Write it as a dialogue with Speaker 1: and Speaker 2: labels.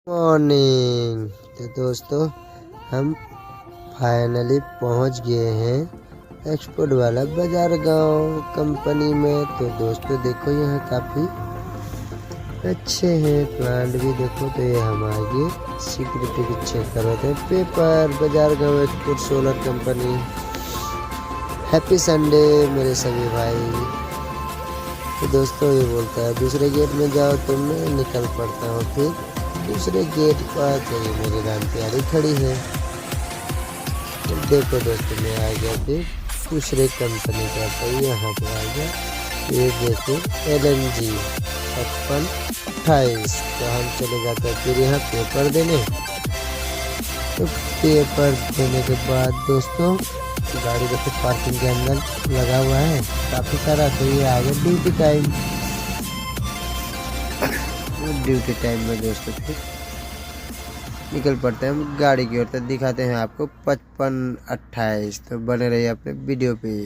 Speaker 1: Morning. तो दोस्तों हम फाइनली पहुंच गए हैं एक्सपोर्ट वाला बाजार गांव कंपनी में। तो दोस्तों देखो यहाँ काफ़ी अच्छे हैं प्लांट भी। देखो तो ये हम आगे सिक्योरिटी भी चेक कर रहे थे। पेपर बाजार गांव export solar company. Happy Sunday मेरे सभी भाई। तो दोस्तों ये बोलता है दूसरे गेट में जाओ तो मैं निकल पड़ता हूँ। फिर दूसरे गेट पर तो ये मेरी राम प्यारी खड़ी है। तो देखो दोस्तों मैं आ गया फिर दूसरे कंपनी का। तो यहाँ पे आ गया ये देखो LNG 5528। तो हम चले जाते हैं फिर यहाँ पेपर देने। तो पेपर देने के बाद दोस्तों गाड़ी देखो पार्किंग के अंदर लगा हुआ है काफ़ी सारा। तो ये आ गया ड्यूटी टाइम। ड्यूटी टाइम में दोस्तों फिर निकल पड़ते हैं हम गाड़ी की ओर। तो दिखाते हैं आपको 5528। तो बने रहिए अपने वीडियो पे।